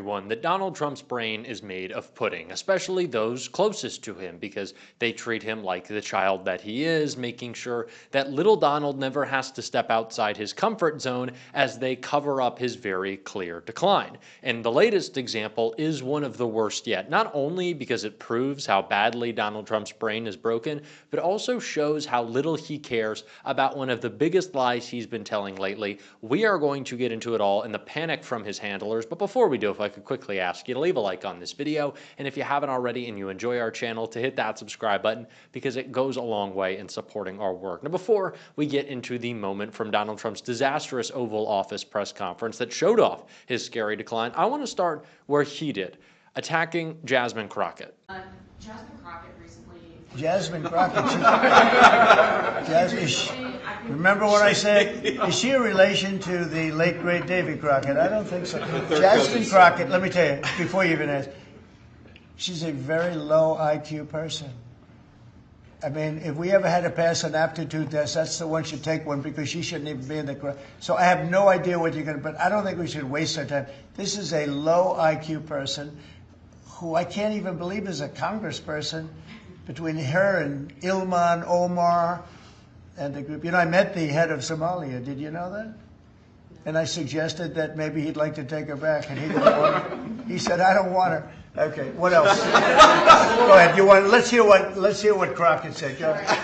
One that Donald Trump's brain is made of pudding, especially those closest to him, because they treat him like the child that he is, making sure that little Donald never has to step outside his comfort zone as they cover up his very clear decline. And the latest example is one of the worst yet, not only because it proves how badly Donald Trump's brain is broken, but also shows how little he cares about one of the biggest lies he's been telling lately. We are going to get into it all in the panic from his handlers, but before we do, if I could quickly ask you to leave a like on this video, and if you haven't already and you enjoy our channel, to hit that subscribe button, because it goes a long way in supporting our work. Now, before we get into the moment from Donald Trump's disastrous Oval Office press conference that showed off his scary decline, I want to start where he did, attacking Jasmine Crockett. Jasmine Crockett recently... Jasmine Crockett. Remember when I said, is she a relation to the late, great Davy Crockett? I don't think so. Jasmine Crockett, let me tell you, before you even ask, she's a very low IQ person. I mean, if we ever had to pass an aptitude test, that's the one should take one, because she shouldn't even be in the crowd. So I have no idea what you're going to, but I don't think we should waste our time. This is a low IQ person who I can't even believe is a congressperson. Between her and Ilhan Omar and the group. You know, I met the head of Somalia. Did you know that? And I suggested that maybe he'd like to take her back, and he didn't want her. He said, "I don't want her." Okay, what else? Go ahead. Let's hear what Crockett said. Go ahead.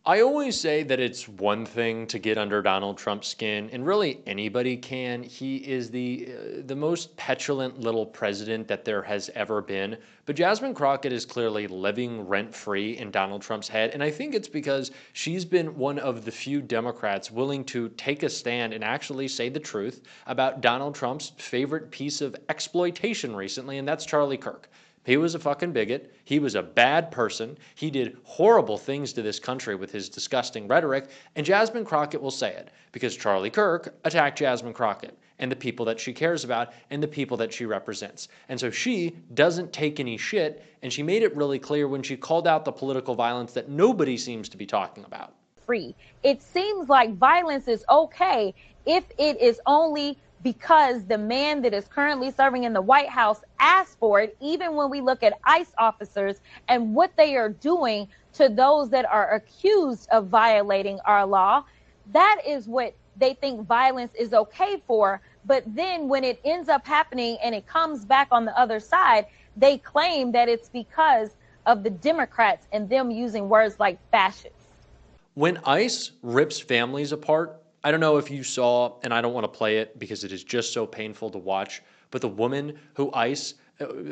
I always say that it's one thing to get under Donald Trump's skin, and really anybody can. He is the most petulant little president that there has ever been. But Jasmine Crockett is clearly living rent-free in Donald Trump's head, and I think it's because she's been one of the few Democrats willing to take a stand and actually say the truth about Donald Trump's favorite piece of exploitation recently, and that's Charlie Kirk. He was a fucking bigot. He was a bad person. He did horrible things to this country with his disgusting rhetoric, and Jasmine Crockett will say it because Charlie Kirk attacked Jasmine Crockett and the people that she cares about and the people that she represents. And so she doesn't take any shit, and she made it really clear when she called out the political violence that nobody seems to be talking about. Free. It seems like violence is okay if it is only because the man that is currently serving in the White House asked for it, even when we look at ICE officers and what they are doing to those that are accused of violating our law. That is what they think violence is okay for. But then when it ends up happening and it comes back on the other side, they claim that it's because of the Democrats and them using words like fascist. When ICE rips families apart, I don't know if you saw, and I don't want to play it because it is just so painful to watch, but the woman who ICE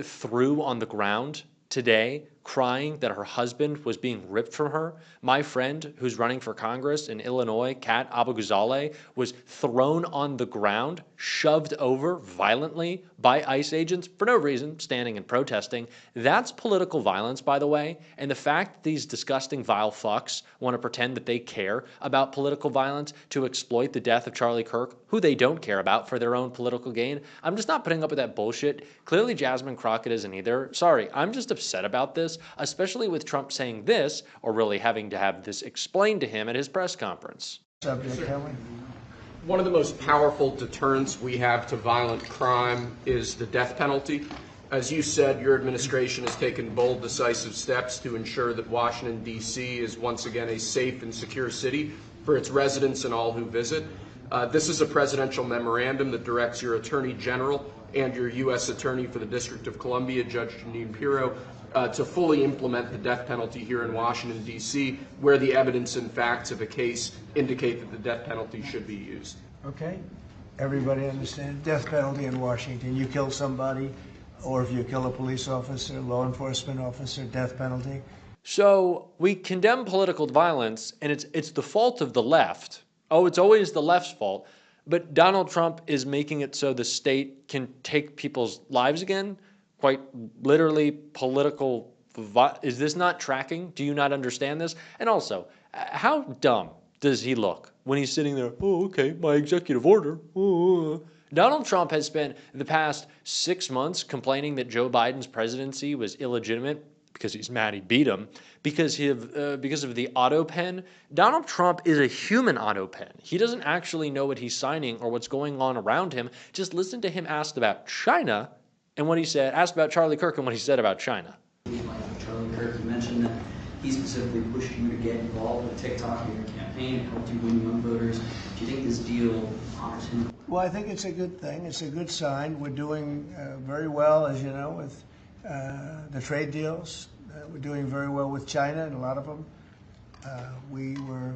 threw on the ground today, crying that her husband was being ripped from her. My friend who's running for Congress in Illinois, Kat Abou-Ghazaleh, was thrown on the ground, shoved over violently by ICE agents for no reason, standing and protesting. That's political violence, by the way. And the fact that these disgusting, vile fucks want to pretend that they care about political violence to exploit the death of Charlie Kirk, who they don't care about, for their own political gain, I'm just not putting up with that bullshit. Clearly, Jasmine Crockett isn't either. Sorry, I'm just upset about this, especially with Trump saying this, or really having to have this explained to him at his press conference. One of the most powerful deterrents we have to violent crime is the death penalty. As you said, your administration has taken bold, decisive steps to ensure that Washington, D.C. is once again a safe and secure city for its residents and all who visit. This is a presidential memorandum that directs your Attorney General and your U.S. Attorney for the District of Columbia, Judge Jeanine Pirro, to fully implement the death penalty here in Washington, D.C., where the evidence and facts of a case indicate that the death penalty should be used. Okay. Everybody understands death penalty in Washington. You kill somebody, or if you kill a police officer, law enforcement officer, death penalty. So we condemn political violence, and it's the fault of the left. Oh, it's always the left's fault. But Donald Trump is making it so the state can take people's lives again. Quite literally, political. Is this not tracking? Do you not understand this? And also, how dumb does he look when he's sitting there? Oh, okay, my executive order. Donald Trump has spent the past 6 months complaining that Joe Biden's presidency was illegitimate because he's mad he beat him, because of the auto pen. Donald Trump is a human auto pen. He doesn't actually know what he's signing or what's going on around him. Just listen to him asked about China, and what he said, asked about Charlie Kirk and what he said about China. Like Charlie Kirk, you mentioned that he specifically pushed you to get involved with TikTok in your campaign, it helped you win young voters. Do you think this deal honors him? Well, I think it's a good thing. It's a good sign. We're doing very well, as you know, with the trade deals. We're doing very well with China and a lot of them. We were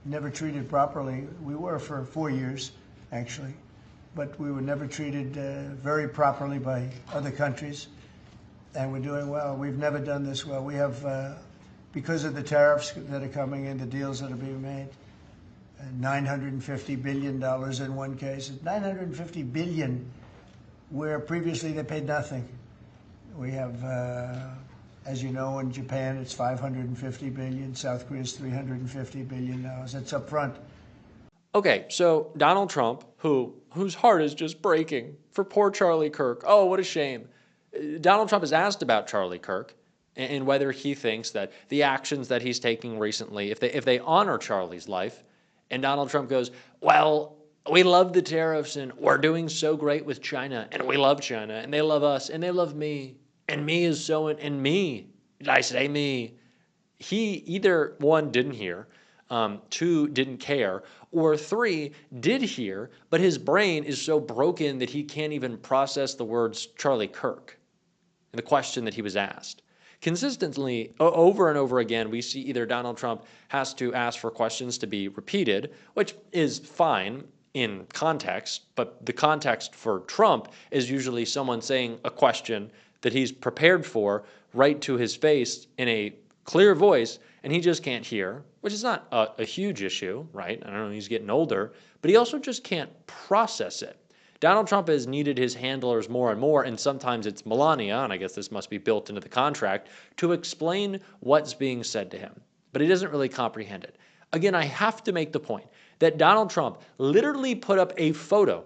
never treated properly. We were for 4 years, actually, but we were never treated very properly by other countries, and we're doing well. We've never done this well. We have, because of the tariffs that are coming in, the deals that are being made, $950 billion in one case. $950 billion, where previously they paid nothing. We have, as you know, in Japan it's $550 billion. South Korea is $350 billion. That's up front. Okay, so Donald Trump, whose heart is just breaking for poor Charlie Kirk. Oh, what a shame. Donald Trump is asked about Charlie Kirk and whether he thinks that the actions that he's taking recently, if they honor Charlie's life, and Donald Trump goes, well, we love the tariffs and we're doing so great with China and we love China and they love us and they love me and me is so, and me, did I say me? He either, one, didn't hear, two, didn't care, or three, did hear, but his brain is so broken that he can't even process the words Charlie Kirk and the question that he was asked. Consistently, over and over again, we see either Donald Trump has to ask for questions to be repeated, which is fine in context, but the context for Trump is usually someone saying a question that he's prepared for right to his face in a clear voice, and he just can't hear, which is not a huge issue, right? I don't know, he's getting older, but he also just can't process it. Donald Trump has needed his handlers more and more, and sometimes it's Melania, and I guess this must be built into the contract, to explain what's being said to him. But he doesn't really comprehend it. Again, I have to make the point that Donald Trump literally put up a photo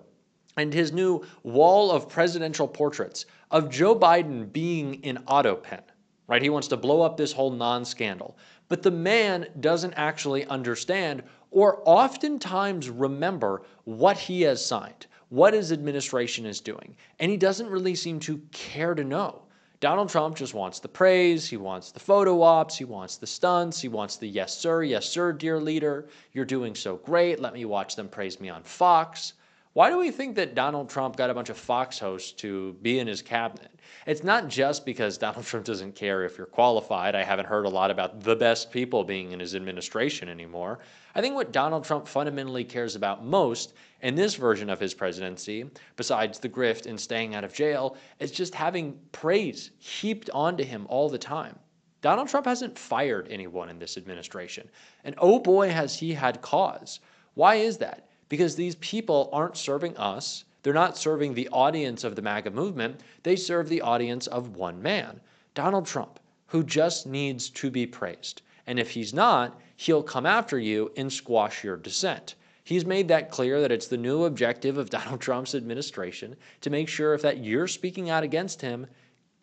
and his new wall of presidential portraits of Joe Biden being in AutoPen, right? He wants to blow up this whole non-scandal. But the man doesn't actually understand or oftentimes remember what he has signed, what his administration is doing, and he doesn't really seem to care to know. Donald Trump just wants the praise, he wants the photo ops, he wants the stunts, he wants the yes sir, dear leader, you're doing so great, let me watch them praise me on Fox. Why do we think that Donald Trump got a bunch of Fox hosts to be in his cabinet? It's not just because Donald Trump doesn't care if you're qualified. I haven't heard a lot about the best people being in his administration anymore. I think what Donald Trump fundamentally cares about most in this version of his presidency, besides the grift and staying out of jail, is just having praise heaped onto him all the time. Donald Trump hasn't fired anyone in this administration. And oh boy, has he had cause. Why is that? Because these people aren't serving us. They're not serving the audience of the MAGA movement. They serve the audience of one man, Donald Trump, who just needs to be praised. And if he's not, he'll come after you and squash your dissent. He's made that clear that it's the new objective of Donald Trump's administration to make sure if that you're speaking out against him,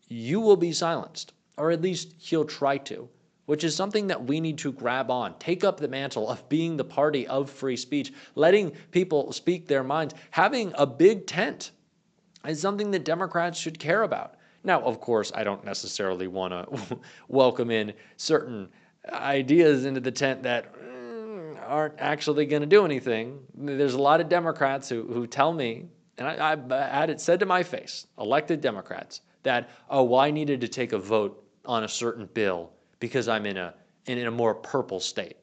you will be silenced, or at least he'll try to, which is something that we need to grab on. Take up the mantle of being the party of free speech, letting people speak their minds. Having a big tent is something that Democrats should care about. Now, of course, I don't necessarily want to welcome in certain ideas into the tent that aren't actually going to do anything. There's a lot of Democrats who tell me, and I had it said to my face, elected Democrats, that, oh, well, I needed to take a vote on a certain bill because I'm in a more purple state.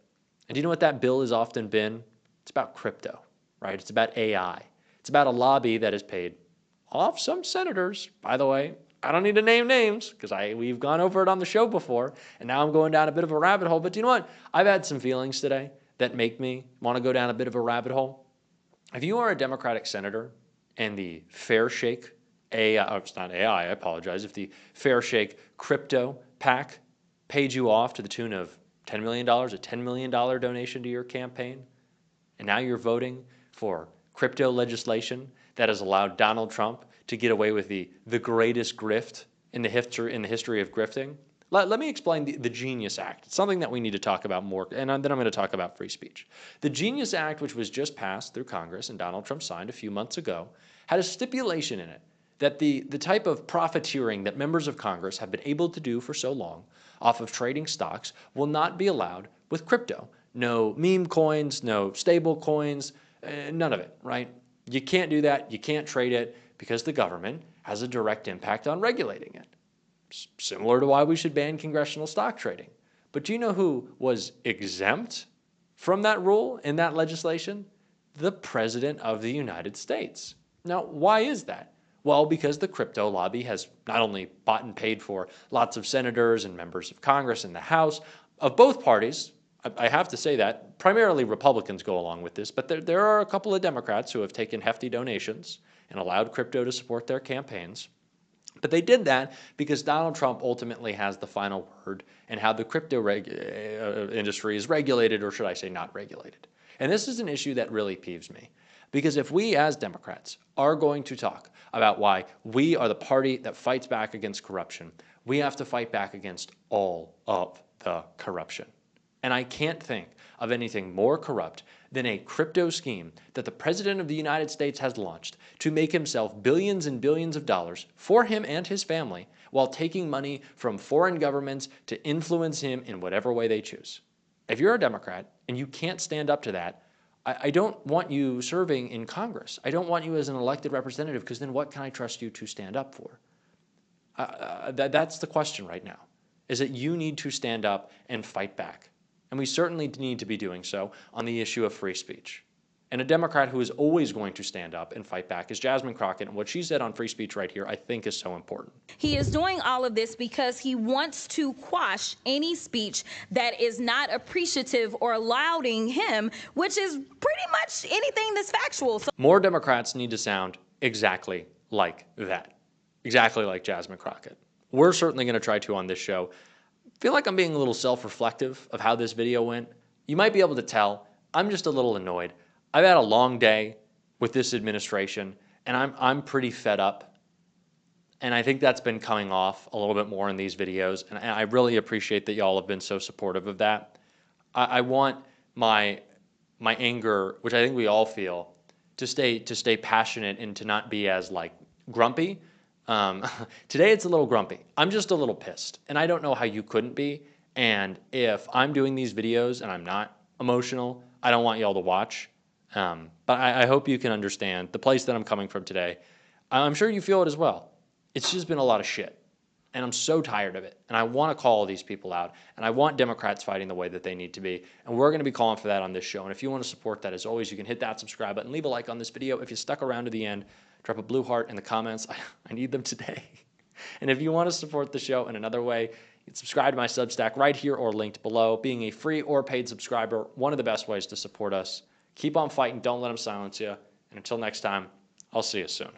And do you know what that bill has often been? It's about crypto, right? It's about AI. It's about a lobby that is paid off some senators. By the way, I don't need to name names because we've gone over it on the show before, and now I'm going down a bit of a rabbit hole. But do you know what? I've had some feelings today that make me want to go down a bit of a rabbit hole. If you are a Democratic senator and the fair shake AI, it's not AI, I apologize, if the fair shake crypto PAC paid you off to the tune of $10 million, a $10 million donation to your campaign, and now you're voting for crypto legislation that has allowed Donald Trump to get away with the greatest grift in the history of grifting. Let me explain the Genius Act. It's something that we need to talk about more, and then I'm going to talk about free speech. The Genius Act, which was just passed through Congress and Donald Trump signed a few months ago, had a stipulation in it that the type of profiteering that members of Congress have been able to do for so long off of trading stocks will not be allowed with crypto. No meme coins, no stable coins, none of it, right? You can't do that. You can't trade it because the government has a direct impact on regulating it. Similar to why we should ban congressional stock trading. But do you know who was exempt from that rule in that legislation? The President of the United States. Now, why is that? Well, because the crypto lobby has not only bought and paid for lots of senators and members of Congress in the House of both parties. I have to say that. Primarily Republicans go along with this, but there are a couple of Democrats who have taken hefty donations and allowed crypto to support their campaigns. But they did that because Donald Trump ultimately has the final word in how the crypto industry is regulated, or should I say not regulated. And this is an issue that really peeves me. Because if we as Democrats are going to talk about why we are the party that fights back against corruption, we have to fight back against all of the corruption. And I can't think of anything more corrupt than a crypto scheme that the President of the United States has launched to make himself billions and billions of dollars for him and his family while taking money from foreign governments to influence him in whatever way they choose. If you're a Democrat and you can't stand up to that, I don't want you serving in Congress. I don't want you as an elected representative, because then what can I trust you to stand up for? That's the question right now, is that you need to stand up and fight back. And we certainly need to be doing so on the issue of free speech. And a Democrat who is always going to stand up and fight back is Jasmine Crockett. And what she said on free speech right here, I think, is so important. He is doing all of this because he wants to quash any speech that is not appreciative or lauding him, which is pretty much anything that's factual. So more Democrats need to sound exactly like that, exactly like Jasmine Crockett. We're certainly going to try to on this show. I feel like I'm being a little self-reflective of how this video went. You might be able to tell I'm just a little annoyed. I've had a long day with this administration, and I'm pretty fed up. And I think that's been coming off a little bit more in these videos, and I really appreciate that y'all have been so supportive of that. I want my anger, which I think we all feel, to stay passionate and to not be as like grumpy. Today it's a little grumpy. I'm just a little pissed, and I don't know how you couldn't be. And if I'm doing these videos and I'm not emotional, I don't want y'all to watch. But I hope you can understand the place that I'm coming from today. I'm sure you feel it as well. It's just been a lot of shit, and I'm so tired of it. And I want to call these people out, and I want Democrats fighting the way that they need to be. And we're going to be calling for that on this show. And if you want to support that, as always, you can hit that subscribe button, leave a like on this video. If you stuck around to the end, drop a blue heart in the comments. I need them today. And if you want to support the show in another way, you can subscribe to my Substack right here or linked below. Being a free or paid subscriber, one of the best ways to support us. Keep on fighting. Don't let them silence you. And until next time, I'll see you soon.